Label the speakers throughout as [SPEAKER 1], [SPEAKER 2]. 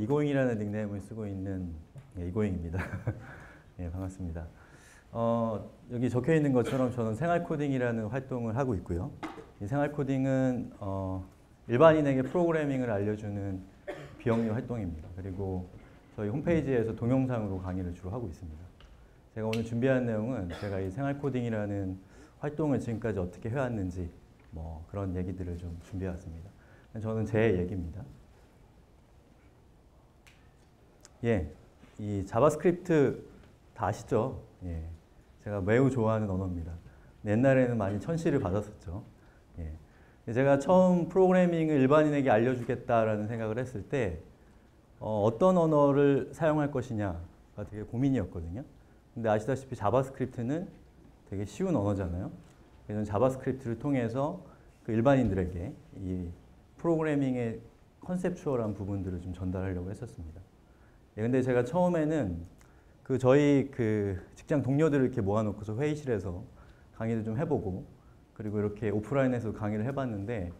[SPEAKER 1] 이고잉이라는 닉네임을 쓰고 있는 이고잉입니다. 예, 반갑습니다. 여기 적혀 있는 것처럼 저는 생활 코딩이라는 활동을 하고 있고요. 이 생활 코딩은 일반인에게 프로그래밍을 알려주는 비영리 활동입니다. 그리고 저희 홈페이지에서 동영상으로 강의를 주로 하고 있습니다. 제가 오늘 준비한 내용은 제가 이 생활 코딩이라는 활동을 지금까지 어떻게 해왔는지 뭐 그런 얘기들을 좀 준비해왔습니다. 저는 제 얘기입니다. 예, 이 자바스크립트 다 아시죠? 예, 제가 매우 좋아하는 언어입니다. 옛날에는 많이 천시를 받았었죠. 예. 제가 처음 프로그래밍을 일반인에게 알려주겠다라는 생각을 했을 때 어떤 언어를 사용할 것이냐가 되게 고민이었거든요. 근데 아시다시피 자바스크립트는 되게 쉬운 언어잖아요. 그래서 자바스크립트를 통해서 그 일반인들에게 이 프로그래밍의 컨셉추얼한 부분들을 좀 전달하려고 했었습니다. 예, 근데 제가 처음에는 저희 직장 동료들을 이렇게 모아놓고서 회의실에서 강의를 좀 해보고 그리고 이렇게 오프라인에서 강의를 해봤는데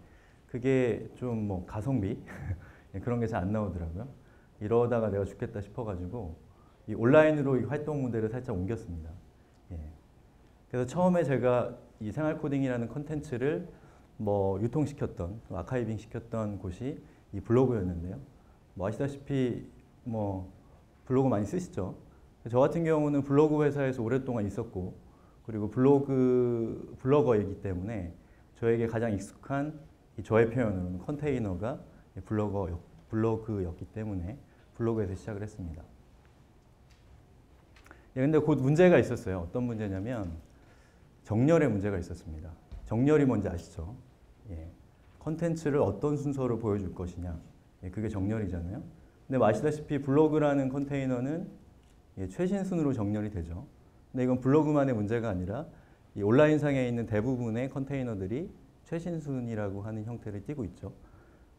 [SPEAKER 1] 그게 좀 뭐 가성비 그런 게 잘 안 나오더라고요. 이러다가 내가 죽겠다 싶어가지고 이 온라인으로 이 활동 모델을 살짝 옮겼습니다. 예. 그래서 처음에 제가 이 생활 코딩이라는 컨텐츠를 뭐 유통시켰던, 아카이빙 시켰던 곳이 이 블로그였는데요. 뭐 아시다시피 뭐 블로그 많이 쓰시죠? 저 같은 경우는 블로그 회사에서 오랫동안 있었고 그리고 블로거이기 때문에 저에게 가장 익숙한 이 저의 표현으로는 컨테이너가 블로그였기 때문에 블로그에서 시작을 했습니다. 예, 근데 곧 문제가 있었어요. 어떤 문제냐면 정렬의 문제가 있었습니다. 정렬이 뭔지 아시죠? 예. 컨텐츠를 어떤 순서로 보여줄 것이냐. 예, 그게 정렬이잖아요. 근데 아시다시피 블로그라는 컨테이너는 예, 최신순으로 정렬이 되죠. 근데 이건 블로그만의 문제가 아니라 이 온라인상에 있는 대부분의 컨테이너들이 최신순이라고 하는 형태를 띠고 있죠.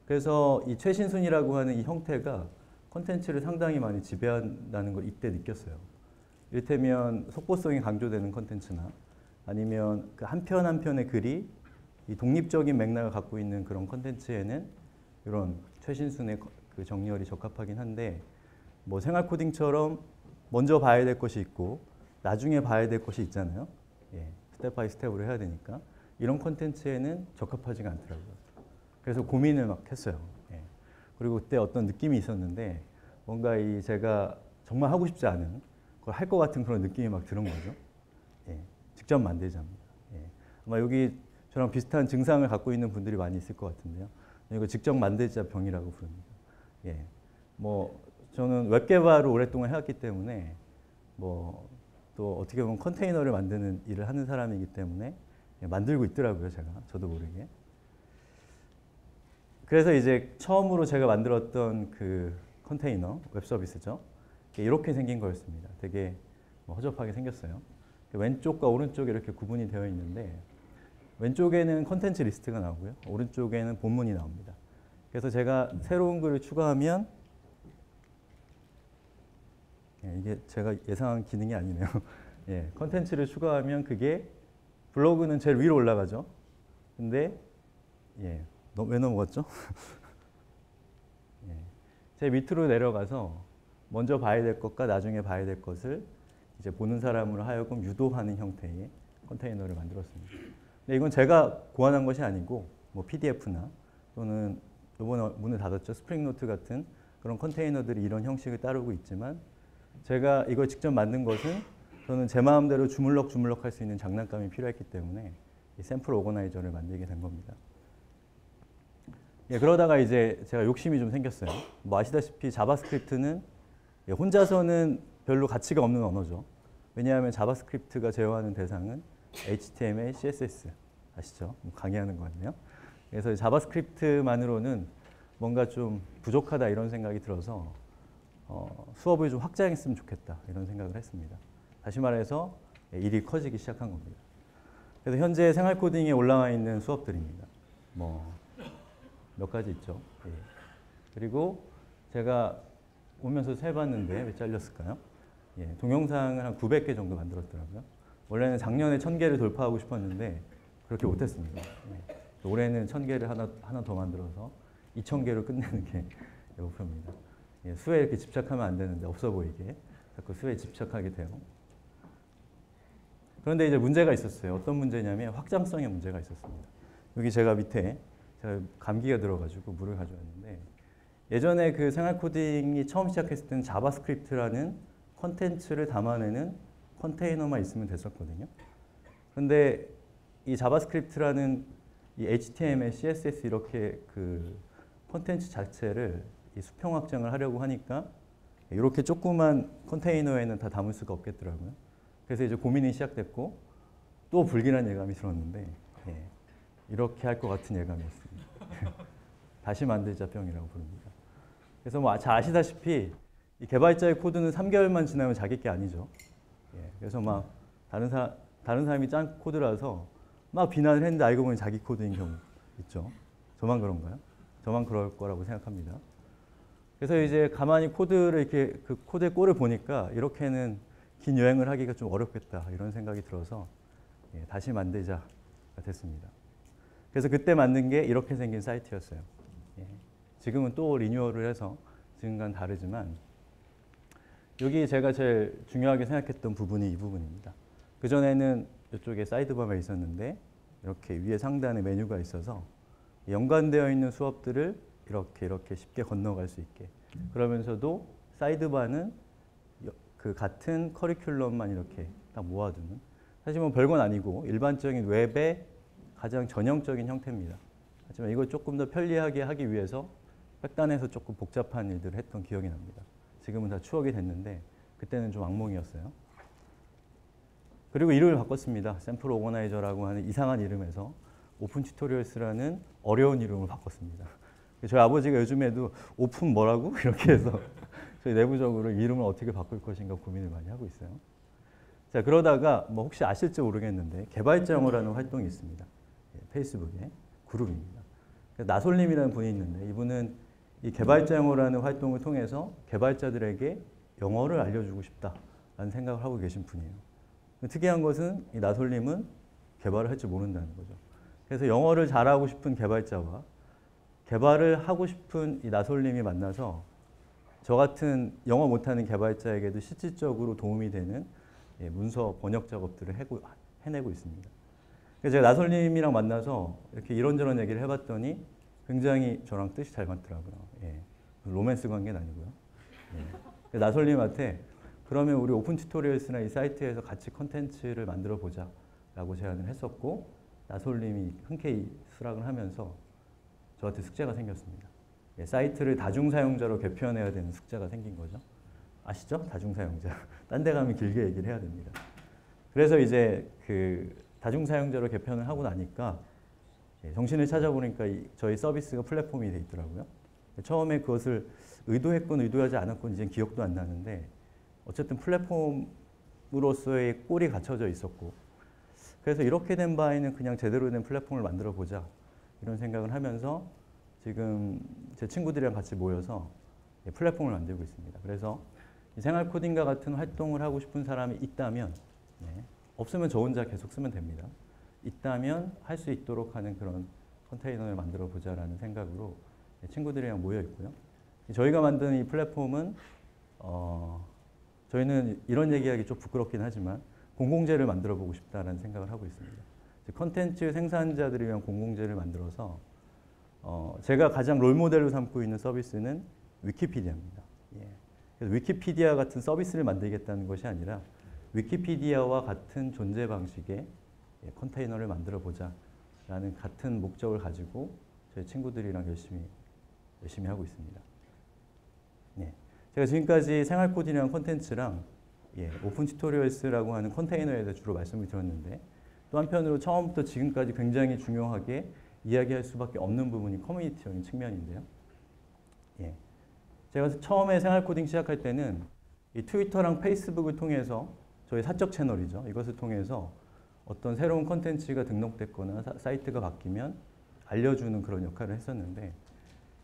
[SPEAKER 1] 그래서 이 최신순이라고 하는 이 형태가 컨텐츠를 상당히 많이 지배한다는 걸 이때 느꼈어요. 이를테면 속보성이 강조되는 컨텐츠나 아니면 그 한 편 한 편의 글이 이 독립적인 맥락을 갖고 있는 그런 컨텐츠에는 이런 최신순의 그 정렬이 적합하긴 한데 뭐 생활 코딩처럼 먼저 봐야 될 것이 있고 나중에 봐야 될 것이 있잖아요. 예, 스텝 바이 스텝으로 해야 되니까 이런 컨텐츠에는 적합하지가 않더라고요. 그래서 고민을 막 했어요. 예. 그리고 그때 어떤 느낌이 있었는데 뭔가 제가 정말 하고 싶지 않은 걸 할 것 같은 그런 느낌이 막 드는 거죠. 예. 직접 만들자입니다. 예. 아마 여기 저랑 비슷한 증상을 갖고 있는 분들이 많이 있을 것 같은데요. 이거 직접 만들자 병이라고 부릅니다. 예. 뭐 저는 웹 개발을 오랫동안 해왔기 때문에 뭐 또 어떻게 보면 컨테이너를 만드는 일을 하는 사람이기 때문에 예, 만들고 있더라고요, 제가. 저도 모르게. 그래서 이제 처음으로 제가 만들었던 그 컨테이너, 웹 서비스죠. 이렇게 생긴 거였습니다. 되게 뭐 허접하게 생겼어요. 왼쪽과 오른쪽에 이렇게 구분이 되어 있는데 왼쪽에는 컨텐츠 리스트가 나오고요. 오른쪽에는 본문이 나옵니다. 그래서 제가 새로운 글을 추가하면 예, 이게 제가 예상한 기능이 아니네요. 예, 컨텐츠를 추가하면 그게 블로그는 제일 위로 올라가죠. 근데 예, 왜 넘어갔죠? 예, 제 밑으로 내려가서 먼저 봐야 될 것과 나중에 봐야 될 것을 이제 보는 사람으로 하여금 유도하는 형태의 컨테이너를 만들었습니다. 근데 이건 제가 고안한 것이 아니고 뭐 PDF나 또는 이번에 문을 닫았죠. 스프링노트 같은 그런 컨테이너들이 이런 형식을 따르고 있지만 제가 이걸 직접 만든 것은 저는 제 마음대로 주물럭주물럭 할 수 있는 장난감이 필요했기 때문에 이 샘플 오거나이저를 만들게 된 겁니다. 예, 그러다가 이제 제가 욕심이 좀 생겼어요. 뭐 아시다시피 자바스크립트는 예, 혼자서는 별로 가치가 없는 언어죠. 왜냐하면 자바스크립트가 제어하는 대상은 HTML, CSS 아시죠? 강의하는 것 같네요. 그래서 자바스크립트만으로는 뭔가 좀 부족하다 이런 생각이 들어서 수업을 좀 확장했으면 좋겠다 이런 생각을 했습니다. 다시 말해서 일이 커지기 시작한 겁니다. 그래서 현재 생활 코딩에 올라와 있는 수업들입니다. 뭐 몇 가지 있죠. 예. 그리고 제가 오면서 세봤는데 왜 잘렸을까요? 예, 동영상을 한 900개 정도 만들었더라고요. 원래는 작년에 1000개를 돌파하고 싶었는데 그렇게 못했습니다. 예. 올해는 1000개를 하나 더 만들어서 2000개로 끝내는 게 목표입니다. 예, 수에 이렇게 집착하면 안 되는데 없어 보이게 자꾸 수에 집착하게 돼요. 그런데 이제 문제가 있었어요. 어떤 문제냐면 확장성의 문제가 있었습니다. 여기 제가 밑에 제가 감기가 들어가지고 물을 가져왔는데 예전에 그 생활 코딩이 처음 시작했을 때는 자바스크립트라는 컨텐츠를 담아내는 컨테이너만 있으면 됐었거든요. 그런데 이 자바스크립트라는 이 HTML, CSS 이렇게 그 컨텐츠 자체를 이 수평 확장을 하려고 하니까 이렇게 조그만 컨테이너에는 다 담을 수가 없겠더라고요. 그래서 이제 고민이 시작됐고 또 불길한 예감이 들었는데 예, 이렇게 할 것 같은 예감이었습니다. 다시 만들자 병이라고 부릅니다. 그래서 뭐 잘 아시다시피 이 개발자의 코드는 3개월만 지나면 자기 게 아니죠. 예, 그래서 막 다른 사람이 짠 코드라서 막 비난을 했는데 알고 보니 자기 코드인 경우 있죠. 저만 그런가요? 저만 그럴 거라고 생각합니다. 그래서 이제 가만히 코드를 이렇게 그 코드의 꼴을 보니까 이렇게는 긴 여행을 하기가 좀 어렵겠다 이런 생각이 들어서 예, 다시 만들자가 됐습니다. 그래서 그때 만든 게 이렇게 생긴 사이트였어요. 예, 지금은 또 리뉴얼을 해서 지금과는 다르지만 여기 제가 제일 중요하게 생각했던 부분이 이 부분입니다. 그전에는 이쪽에 사이드바가 있었는데 이렇게 위에 상단에 메뉴가 있어서 연관되어 있는 수업들을 이렇게 쉽게 건너갈 수 있게 그러면서도 사이드바는 그 같은 커리큘럼만 이렇게 딱 모아두는 사실 뭐 별건 아니고 일반적인 웹의 가장 전형적인 형태입니다. 하지만 이걸 조금 더 편리하게 하기 위해서 백단에서 조금 복잡한 일들을 했던 기억이 납니다. 지금은 다 추억이 됐는데 그때는 좀 악몽이었어요. 그리고 이름을 바꿨습니다. 샘플 오거나이저라고 하는 이상한 이름에서 오픈 튜토리얼스라는 어려운 이름을 바꿨습니다. 저희 아버지가 요즘에도 오픈 뭐라고? 이렇게 해서 저희 내부적으로 이름을 어떻게 바꿀 것인가 고민을 많이 하고 있어요. 자, 그러다가 뭐 혹시 아실지 모르겠는데 개발자 영어라는 활동이 있습니다. 페이스북에 그룹입니다. 나솔님이라는 분이 있는데 이분은 이 개발자 영어라는 활동을 통해서 개발자들에게 영어를 알려주고 싶다라는 생각을 하고 계신 분이에요. 특이한 것은 이 나솔님은 개발을 할 줄 모른다는 거죠. 그래서 영어를 잘하고 싶은 개발자와 개발을 하고 싶은 이 나솔님이 만나서 저 같은 영어 못하는 개발자에게도 실질적으로 도움이 되는 문서 번역 작업들을 해내고 있습니다. 그래서 제가 나솔님이랑 만나서 이렇게 이런저런 얘기를 해봤더니 굉장히 저랑 뜻이 잘 맞더라고요. 예. 로맨스 관계는 아니고요. 예. 나솔님한테 그러면 우리 오픈 튜토리얼스나 이 사이트에서 같이 컨텐츠를 만들어 보자 라고 제안을 했었고 나솔님이 흔쾌히 수락을 하면서 저한테 숙제가 생겼습니다. 예, 사이트를 다중사용자로 개편해야 되는 숙제가 생긴 거죠. 아시죠? 다중사용자. 딴 데 가면 길게 얘기를 해야 됩니다. 그래서 이제 그 다중사용자로 개편을 하고 나니까 정신을 찾아보니까 저희 서비스가 플랫폼이 돼 있더라고요. 처음에 그것을 의도했건 의도하지 않았건 이제 기억도 안 나는데 어쨌든 플랫폼으로서의 꼴이 갖춰져 있었고 그래서 이렇게 된 바에는 그냥 제대로 된 플랫폼을 만들어 보자 이런 생각을 하면서 지금 제 친구들이랑 같이 모여서 플랫폼을 만들고 있습니다. 그래서 생활 코딩과 같은 활동을 하고 싶은 사람이 있다면 없으면 저 혼자 계속 쓰면 됩니다. 있다면 할 수 있도록 하는 그런 컨테이너를 만들어 보자라는 생각으로 친구들이랑 모여 있고요. 저희가 만든 이 플랫폼은 저희는 이런 얘기하기 좀 부끄럽긴 하지만 공공재를 만들어 보고 싶다라는 생각을 하고 있습니다. 컨텐츠 생산자들을 위한 공공재를 만들어서 제가 가장 롤모델로 삼고 있는 서비스는 위키피디아입니다. 예. 그래서 위키피디아 같은 서비스를 만들겠다는 것이 아니라 위키피디아와 같은 존재 방식의 컨테이너를 만들어 보자라는 같은 목적을 가지고 저희 친구들이랑 열심히 하고 있습니다. 네. 제가 지금까지 생활 코딩이라는 컨텐츠랑 오픈 튜토리얼스라고 하는 컨테이너에 대해서 주로 말씀을 드렸는데 또 한편으로 처음부터 지금까지 굉장히 중요하게 이야기할 수밖에 없는 부분이 커뮤니티적인 측면인데요. 예. 제가 처음에 생활 코딩 시작할 때는 이 트위터랑 페이스북을 통해서 저희 사적 채널이죠. 이것을 통해서 어떤 새로운 컨텐츠가 등록됐거나 사이트가 바뀌면 알려주는 그런 역할을 했었는데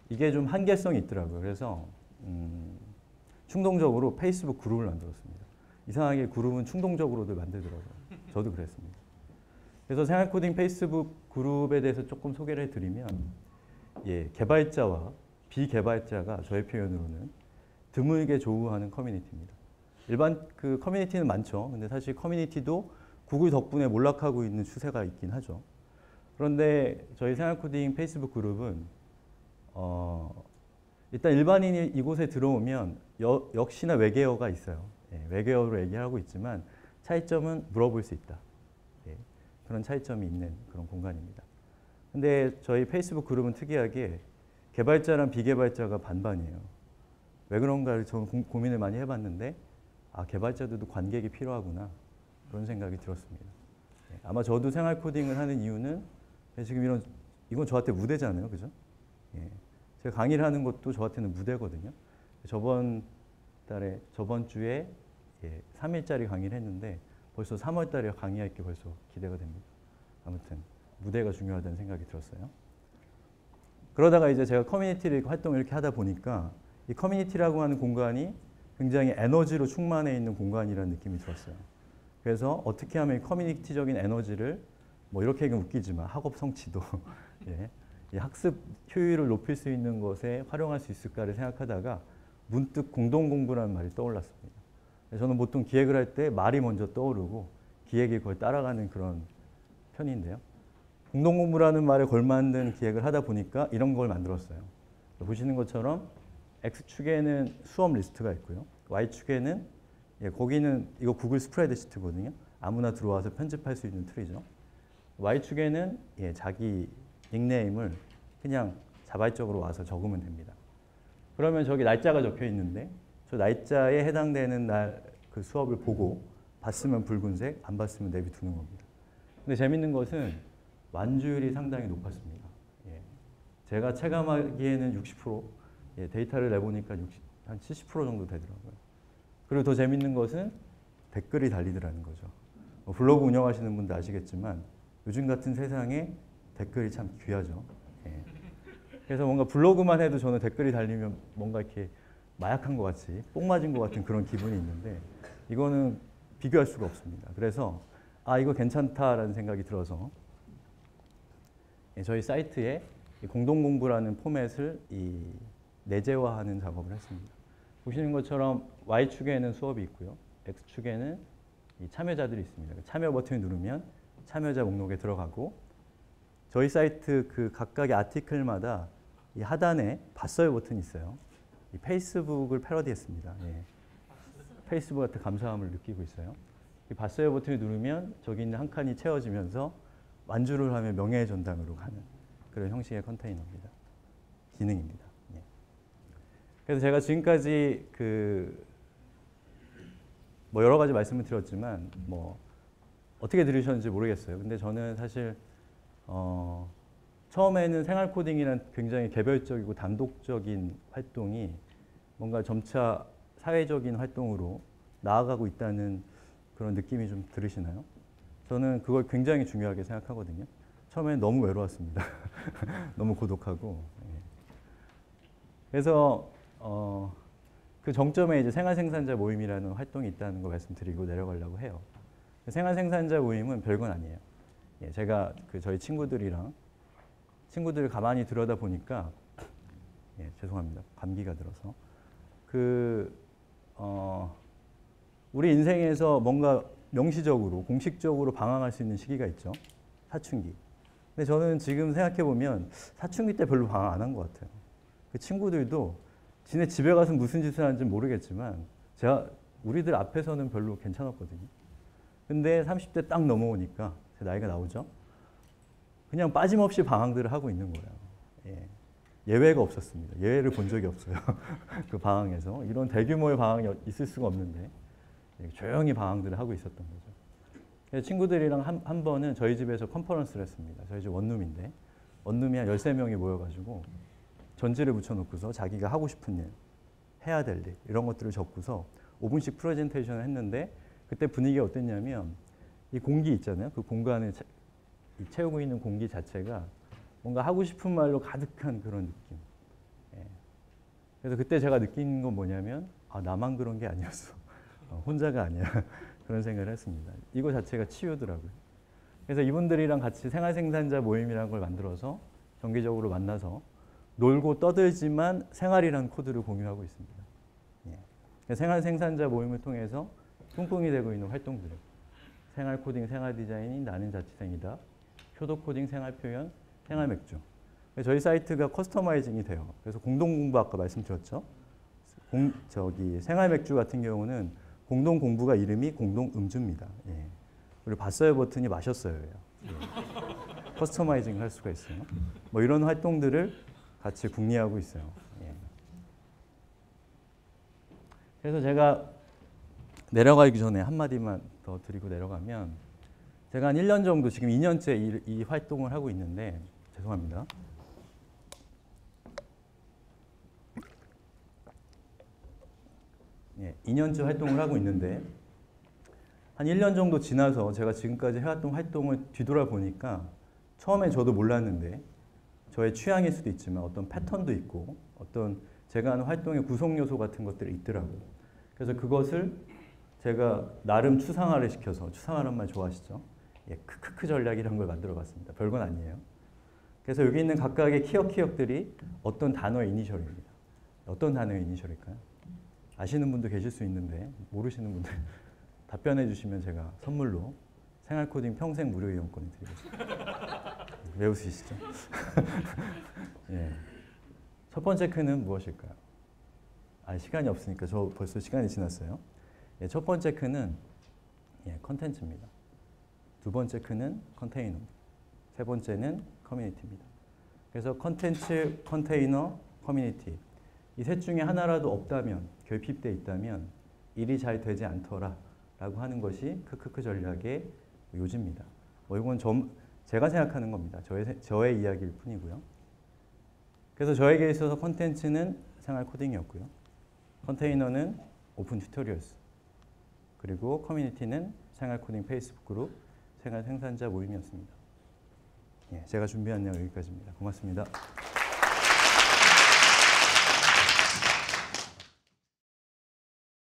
[SPEAKER 1] 이게 좀 한계성이 있더라고요. 그래서 충동적으로 페이스북 그룹을 만들었습니다. 이상하게 그룹은 충동적으로도 만들더라고요. 저도 그랬습니다. 그래서 생활코딩 페이스북 그룹에 대해서 조금 소개를 해드리면 개발자와 비개발자가 저의 표현으로는 드물게 조우하는 커뮤니티입니다. 일반 그 커뮤니티는 많죠. 근데 사실 커뮤니티도 구글 덕분에 몰락하고 있는 추세가 있긴 하죠. 그런데 저희 생활코딩 페이스북 그룹은 일단 일반인이 이곳에 들어오면 역시나 외계어가 있어요. 예, 외계어로 얘기하고 있지만 차이점은 물어볼 수 있다. 예, 그런 차이점이 있는 그런 공간입니다. 근데 저희 페이스북 그룹은 특이하게 개발자랑 비개발자가 반반이에요. 왜 그런가를 저는 고민을 많이 해봤는데 개발자들도 관객이 필요하구나 그런 생각이 들었습니다. 예, 아마 저도 생활 코딩을 하는 이유는 지금 이건 저한테 무대잖아요. 그죠? 예, 제가 강의를 하는 것도 저한테는 무대거든요. 저번 주에 3일짜리 강의를 했는데 벌써 3월 달에 강의할 게 벌써 기대가 됩니다. 아무튼 무대가 중요하다는 생각이 들었어요. 그러다가 이제 제가 커뮤니티 활동을 이렇게 하다 보니까 이 커뮤니티라고 하는 공간이 굉장히 에너지로 충만해 있는 공간이라는 느낌이 들었어요. 그래서 어떻게 하면 커뮤니티적인 에너지를 뭐 이렇게 얘기하면 웃기지만 학업 성취도 예, 이 학습 효율을 높일 수 있는 것에 활용할 수 있을까를 생각하다가 문득 공동공부라는 말이 떠올랐습니다. 저는 보통 기획을 할 때 말이 먼저 떠오르고 기획이 그걸 따라가는 그런 편인데요. 공동공부라는 말에 걸맞는 기획을 하다 보니까 이런 걸 만들었어요. 보시는 것처럼 X축에는 수업 리스트가 있고요. Y축에는 거기는 이거 구글 스프레드시트거든요. 아무나 들어와서 편집할 수 있는 툴이죠. Y축에는 자기 닉네임을 그냥 자발적으로 와서 적으면 됩니다. 그러면 저기 날짜가 적혀 있는데 저 날짜에 해당되는 날 그 수업을 보고 봤으면 붉은색, 안 봤으면 내비두는 겁니다. 근데 재밌는 것은 완주율이 상당히 높았습니다. 예. 제가 체감하기에는 60%, 데이터를 내보니까 한 70% 정도 되더라고요. 그리고 더 재밌는 것은 댓글이 달리더라는 거죠. 블로그 운영하시는 분도 아시겠지만 요즘 같은 세상에 댓글이 참 귀하죠. 예. 그래서 뭔가 블로그만 해도 저는 댓글이 달리면 뭔가 이렇게 마약한 것 같이 뽕 맞은 것 같은 그런 기분이 있는데 이거는 비교할 수가 없습니다. 그래서 이거 괜찮다라는 생각이 들어서 저희 사이트에 공동공부라는 포맷을 내재화하는 작업을 했습니다. 보시는 것처럼 Y축에는 수업이 있고요. X축에는 이 참여자들이 있습니다. 참여 버튼을 누르면 참여자 목록에 들어가고 저희 사이트 그 각각의 아티클마다 이 하단에 봤어요 버튼이 있어요. 이 페이스북을 패러디했습니다. 예. 페이스북한테 감사함을 느끼고 있어요. 이 봤어요 버튼을 누르면 저기 있는 한 칸이 채워지면서 완주를 하면 명예의 전당으로 가는 그런 형식의 컨테이너입니다. 기능입니다. 예. 그래서 제가 지금까지 뭐 여러 가지 말씀을 드렸지만 뭐 어떻게 들으셨는지 모르겠어요. 근데 저는 사실 처음에는 생활 코딩이란 굉장히 개별적이고 단독적인 활동이 뭔가 점차 사회적인 활동으로 나아가고 있다는 그런 느낌이 좀 들으시나요? 저는 그걸 굉장히 중요하게 생각하거든요. 처음에는 너무 외로웠습니다. 너무 고독하고. 예. 그래서 그 정점에 이제 생활생산자 모임이라는 활동이 있다는 거 말씀드리고 내려가려고 해요. 생활생산자 모임은 별건 아니에요. 예, 제가 저희 친구들을 가만히 들여다 보니까 죄송합니다. 감기가 들어서 우리 인생에서 뭔가 명시적으로 공식적으로 방황할 수 있는 시기가 있죠. 사춘기. 근데 저는 지금 생각해 보면 사춘기 때 별로 방황 안 한 것 같아요. 그 친구들도 지네 집에 가서 무슨 짓을 하는지 모르겠지만 우리들 앞에서는 별로 괜찮았거든요. 근데 30대 딱 넘어오니까 제 나이가 나오죠. 그냥 빠짐없이 방황들을 하고 있는 거예요. 예. 예외가 없었습니다. 예외를 본 적이 없어요. 그 방황에서. 이런 대규모의 방황이 있을 수가 없는데 조용히 방황들을 하고 있었던 거죠. 친구들이랑 한 번은 저희 집에서 컨퍼런스를 했습니다. 저희 집 원룸인데 원룸이 한 13명이 모여가지고 전지를 붙여놓고서 자기가 하고 싶은 일, 해야 될 일 이런 것들을 적고서 5분씩 프레젠테이션을 했는데 그때 분위기가 어땠냐면 이 공기 있잖아요. 그 공간을 채우고 있는 공기 자체가 뭔가 하고 싶은 말로 가득한 그런 느낌. 예. 그래서 그때 제가 느낀 건 뭐냐면 나만 그런 게 아니었어. 혼자가 아니야. 그런 생각을 했습니다. 이거 자체가 치유더라고요. 그래서 이분들이랑 같이 생활생산자 모임이라는 걸 만들어서 정기적으로 만나서 놀고 떠들지만 생활이라는 코드를 공유하고 있습니다. 예. 생활 생산자 모임을 통해서 뿡뿡이 되고 있는 활동들. 생활 코딩, 생활 디자인인 나는 자취생이다. 효도 코딩, 생활 표현, 생활 맥주. 저희 사이트가 커스터마이징이 돼요. 그래서 공동 공부 아까 말씀드렸죠. 생활 맥주 같은 경우는 공동 공부가 이름이 공동 음주입니다. 예. 그리고 봤어요 버튼이 마셨어요예요. 예. 커스터마이징 할 수가 있어요. 뭐 이런 활동들을 같이 궁리하고 있어요. 예. 그래서 제가 내려가기 전에 한마디만 더 드리고 내려가면 제가 한 1년 정도 지금 2년째 이 활동을 하고 있는데 죄송합니다. 예, 2년째 활동을 하고 있는데 한 1년 정도 지나서 제가 지금까지 해왔던 활동을 뒤돌아보니까 처음엔 저도 몰랐는데 저의 취향일 수도 있지만 어떤 패턴도 있고 어떤 제가 하는 활동의 구성 요소 같은 것들이 있더라고요. 그래서 그것을 제가 나름 추상화를 시켜서, 추상화란 말 좋아하시죠? 예, 크크크 전략이라는 걸 만들어 봤습니다. 별건 아니에요. 그래서 여기 있는 각각의 키역들이 어떤 단어의 이니셜입니다. 어떤 단어의 이니셜일까요? 아시는 분도 계실 수 있는데 모르시는 분들 답변해 주시면 제가 선물로 생활코딩 평생 무료 이용권을 드리겠습니다. 왜 웃으시죠? 예. 첫 번째 크는 무엇일까요? 시간이 없으니까 저 벌써 시간이 지났어요. 예, 첫 번째 크는 컨텐츠입니다. 두 번째 크는 컨테이너, 세 번째는 커뮤니티입니다. 그래서 컨텐츠, 컨테이너, 커뮤니티 이 셋 중에 하나라도 없다면, 결핍되어 있다면 일이 잘 되지 않더라 라고 하는 것이 크크크 전략의 요지입니다. 이건 제가 생각하는 겁니다. 저의 이야기일 뿐이고요. 그래서 저에게 있어서 컨텐츠는 생활 코딩이었고요. 컨테이너는 오픈 튜토리얼스, 그리고 커뮤니티는 생활 코딩 페이스북 그룹, 생활 생산자 모임이었습니다. 예, 제가 준비한 내용 여기까지입니다. 고맙습니다.